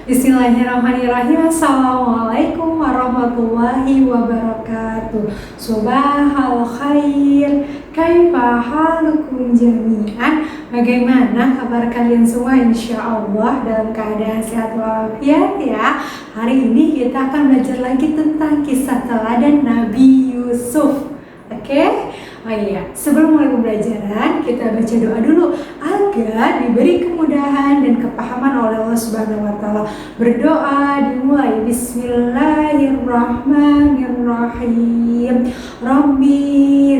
Bismillahirrahmanirrahim. Assalamualaikum warahmatullahi wabarakatuh. Subahal khair. Kaifa halukum jami'an. Bagaimana kabar kalian semua? Insya Allah dalam keadaan sehat walafiat ya. Hari ini kita akan belajar lagi tentang kisah teladan Nabi Yusuf. Oke? Oh iya, sebelum mulai pembelajaran, kita baca doa dulu agar diberi kemudahan dan kepahaman oleh Allah Subhanahu wa taala. Berdoa dimulai Bismillahirrahmanirrahim. Rabbi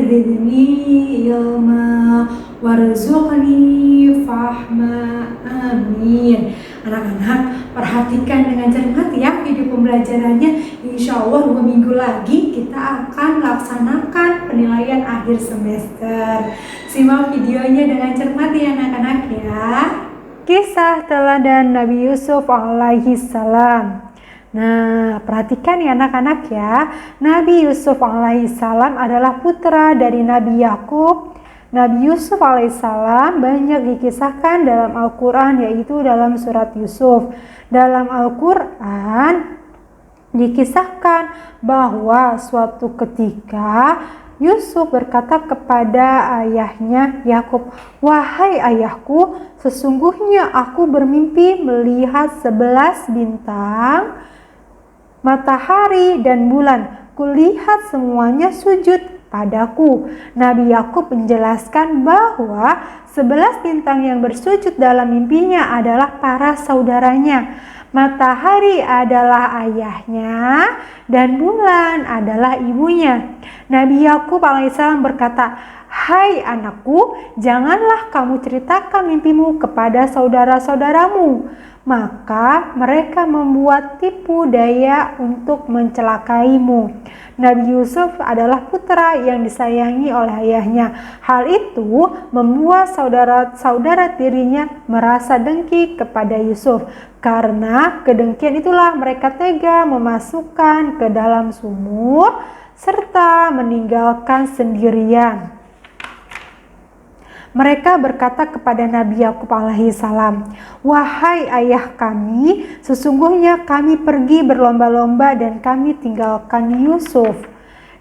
zidni ilma warzuqni fahma. Amin. Anak-anak, perhatikan dengan cermat ya video pembelajarannya. Insya Allah 2 minggu lagi kita akan laksanakan penilaian akhir semester. Simak videonya dengan cermat ya anak-anak ya. Kisah teladan Nabi Yusuf alaihi salam. Nah, perhatikan ya anak-anak ya. Nabi Yusuf alaihi salam adalah putra dari Nabi Yakub. Nabi Yusuf alaihissalam banyak dikisahkan dalam Al-Quran, yaitu dalam surat Yusuf. Dalam Al-Quran dikisahkan bahwa suatu ketika Yusuf berkata kepada ayahnya Yakub, "Wahai ayahku, sesungguhnya aku bermimpi melihat 11 bintang, matahari dan bulan. Kulihat semuanya sujud padaku." Nabi Yakub menjelaskan bahwa 11 bintang yang bersujud dalam mimpinya adalah para saudaranya. Matahari adalah ayahnya dan bulan adalah ibunya. Nabi Yakub alaihissalam berkata, "Hai anakku, janganlah kamu ceritakan mimpimu kepada saudara-saudaramu." Maka mereka membuat tipu daya untuk mencelakaimu. Nabi Yusuf adalah putra yang disayangi oleh ayahnya. Hal itu membuat saudara-saudara tirinya merasa dengki kepada Yusuf. Karena kedengkian itulah mereka tega memasukkan ke dalam sumur serta meninggalkan sendirian. Mereka berkata kepada Nabi Yakub alaihissalam, "Wahai ayah kami, sesungguhnya kami pergi berlomba-lomba dan kami tinggalkan Yusuf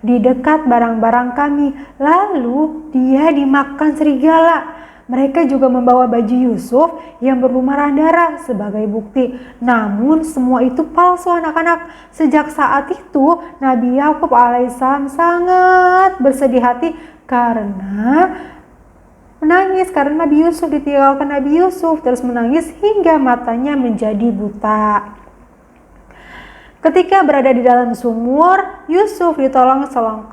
di dekat barang-barang kami, lalu dia dimakan serigala." Mereka juga membawa baju Yusuf yang berlumuran darah sebagai bukti. Namun semua itu palsu anak-anak. Sejak saat itu Nabi Yakub alaihissalam sangat bersedih hati karena Nabi Yusuf ditinggalkan. Nabi Yusuf terus menangis hingga matanya menjadi buta. Ketika berada di dalam sumur, Yusuf ditolong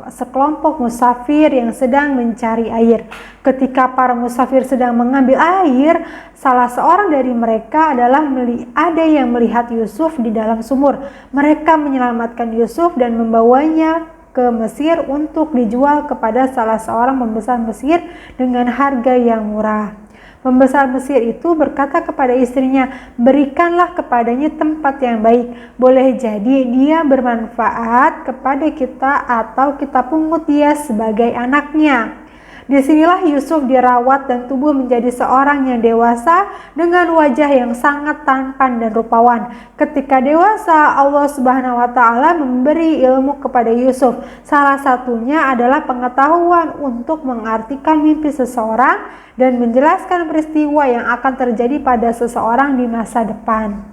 sekelompok musafir yang sedang mencari air. Ketika para musafir sedang mengambil air, salah seorang dari mereka ada yang melihat Yusuf di dalam sumur. Mereka menyelamatkan Yusuf dan membawanya ke Mesir untuk dijual kepada salah seorang pembesar Mesir dengan harga yang murah. Pembesar Mesir itu berkata kepada istrinya, "Berikanlah kepadanya tempat yang baik. Boleh jadi dia bermanfaat kepada kita atau kita pungut dia sebagai anaknya." Disinilah Yusuf dirawat dan tumbuh menjadi seorang yang dewasa dengan wajah yang sangat tampan dan rupawan. Ketika dewasa, Allah Subhanahu wa taala memberi ilmu kepada Yusuf. Salah satunya adalah pengetahuan untuk mengartikan mimpi seseorang dan menjelaskan peristiwa yang akan terjadi pada seseorang di masa depan.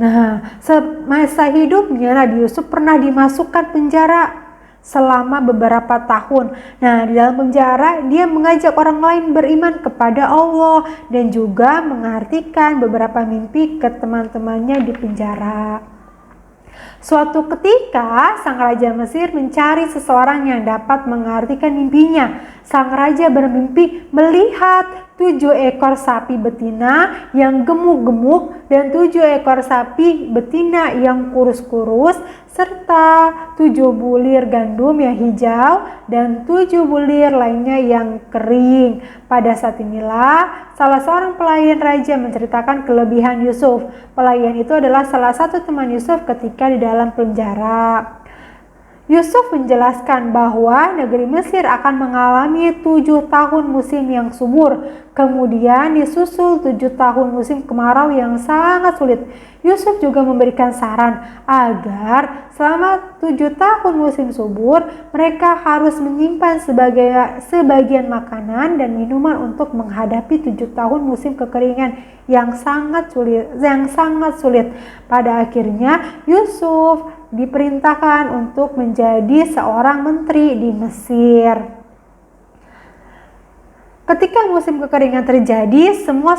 Nah, semasa hidupnya Nabi Yusuf pernah dimasukkan penjara selama beberapa tahun. Nah, di dalam penjara dia mengajak orang lain beriman kepada Allah dan juga mengartikan beberapa mimpi ke teman-temannya di penjara. Suatu ketika sang raja Mesir mencari seseorang yang dapat mengartikan mimpinya. Sang raja bermimpi melihat 7 ekor sapi betina yang gemuk-gemuk dan 7 ekor sapi betina yang kurus-kurus serta 7 bulir gandum yang hijau dan 7 bulir lainnya yang kering. Pada saat inilah salah seorang pelayan raja menceritakan kelebihan Yusuf. Pelayan itu adalah salah satu teman Yusuf ketika di dalam penjara. Yusuf menjelaskan bahwa negeri Mesir akan mengalami 7 tahun musim yang subur, kemudian disusul 7 tahun musim kemarau yang sangat sulit. Yusuf juga memberikan saran agar selama 7 tahun musim subur, mereka harus menyimpan sebagian makanan dan minuman untuk menghadapi 7 tahun musim kekeringan yang sangat sulit. Pada akhirnya Yusuf diperintahkan untuk menjadi seorang menteri di Mesir. Ketika musim kekeringan terjadi, semua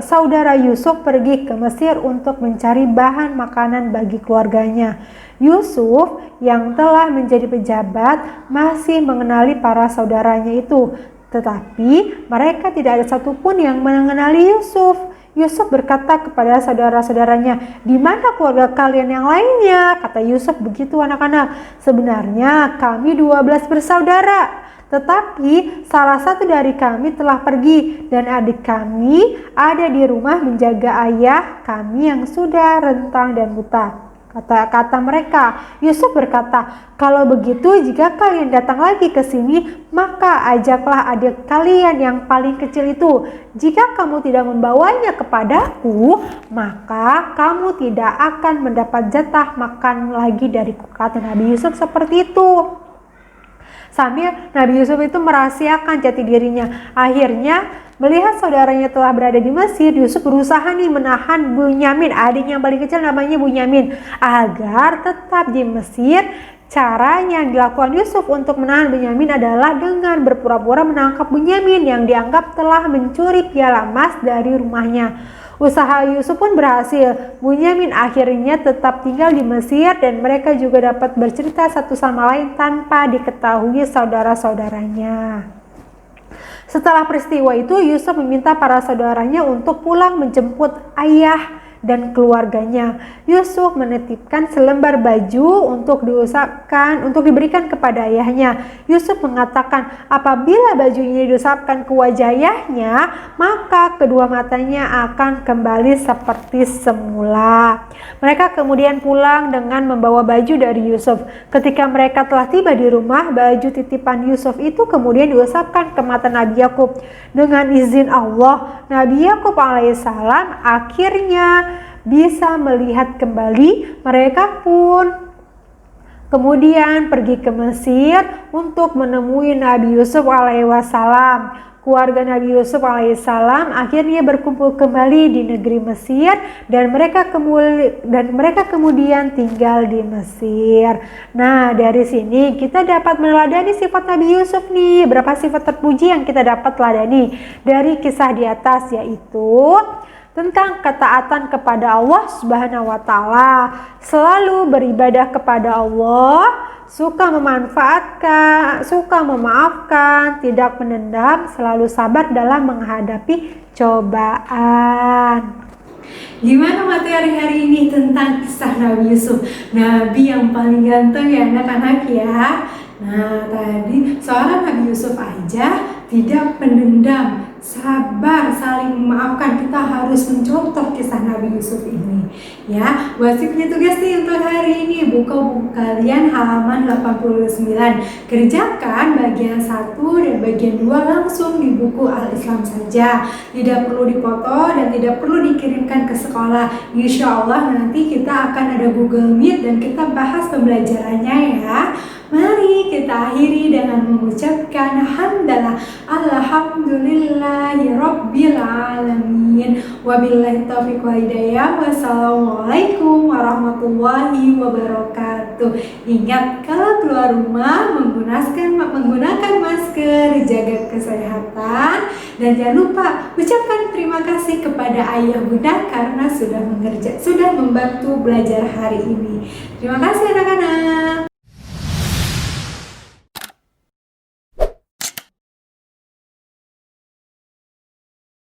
saudara Yusuf pergi ke Mesir untuk mencari bahan makanan bagi keluarganya. Yusuf yang telah menjadi pejabat masih mengenali para saudaranya itu, tetapi mereka tidak ada satupun yang mengenali Yusuf. Yusuf berkata kepada saudara-saudaranya, "Di mana keluarga kalian yang lainnya?" Kata Yusuf, "Begitu anak-anak, sebenarnya kami 12 bersaudara. Tetapi salah satu dari kami telah pergi dan adik kami ada di rumah menjaga ayah kami yang sudah rentang dan buta." Kata mereka, Yusuf berkata, "Kalau begitu, jika kalian datang lagi ke sini, maka ajaklah adik kalian yang paling kecil itu. Jika kamu tidak membawanya kepadaku, maka kamu tidak akan mendapat jatah makan lagi dariku." Kata Nabi Yusuf seperti itu. Sambil Nabi Yusuf itu merahasiakan jati dirinya. Akhirnya melihat saudaranya telah berada di Mesir, Yusuf berusaha menahan Bunyamin, adik yang paling kecil namanya Bunyamin, agar tetap di Mesir. Caranya yang dilakukan Yusuf untuk menahan Bunyamin adalah dengan berpura-pura menangkap Bunyamin yang dianggap telah mencuri piala emas dari rumahnya. Usaha Yusuf pun berhasil. Bunyamin akhirnya tetap tinggal di Mesir dan mereka juga dapat bercerita satu sama lain tanpa diketahui saudara-saudaranya. Setelah peristiwa itu, Yusuf meminta para saudaranya untuk pulang menjemput ayah dan keluarganya. Yusuf menitipkan selembar baju untuk diberikan kepada ayahnya. Yusuf mengatakan, apabila baju ini diusapkan ke wajah ayahnya, maka kedua matanya akan kembali seperti semula. Mereka kemudian pulang dengan membawa baju dari Yusuf. Ketika mereka telah tiba di rumah, baju titipan Yusuf itu kemudian diusapkan ke mata Nabi Yakub. Dengan izin Allah, Nabi Yakub alaihissalam akhirnya bisa melihat kembali. Mereka pun kemudian pergi ke Mesir untuk menemui Nabi Yusuf alaihissalam. Keluarga Nabi Yusuf alaihissalam akhirnya berkumpul kembali di negeri Mesir dan mereka kemudian tinggal di Mesir. Nah, dari sini kita dapat meneladani sifat Nabi Yusuf nih. Berapa sifat terpuji yang kita dapat teladani dari kisah di atas, yaitu tentang ketaatan kepada Allah Subhanahu wa taala, selalu beribadah kepada Allah, suka memaafkan, tidak menendam, selalu sabar dalam menghadapi cobaan. Gimana materi hari ini tentang kisah Nabi Yusuf, Nabi yang paling ganteng ya anak-anak ya. Nah, tadi seorang Nabi Yusuf aja tidak menendam, sabar, saling memaafkan. Kita harus mencontoh kisah Nabi Yusuf ini ya. Wajibnya tugas nih untuk hari ini, buka buku kalian halaman 89. Kerjakan bagian 1 dan bagian 2 langsung di buku Al-Islam saja. Tidak perlu dipoto dan tidak perlu dikirimkan ke sekolah. Insya Allah nanti kita akan ada Google Meet dan kita bahas pembelajarannya ya. Mari kita akhiri dengan mengucapkan hamdalah, alhamdulillahi rabbil alamin, wabillahi taufiq wal hidayah, wassalamualaikum warahmatullahi wabarakatuh. Ingat, kalau keluar rumah menggunakan masker, jaga kesehatan, dan jangan lupa ucapkan terima kasih kepada ayah bunda karena sudah membantu belajar hari ini. Terima kasih anak-anak.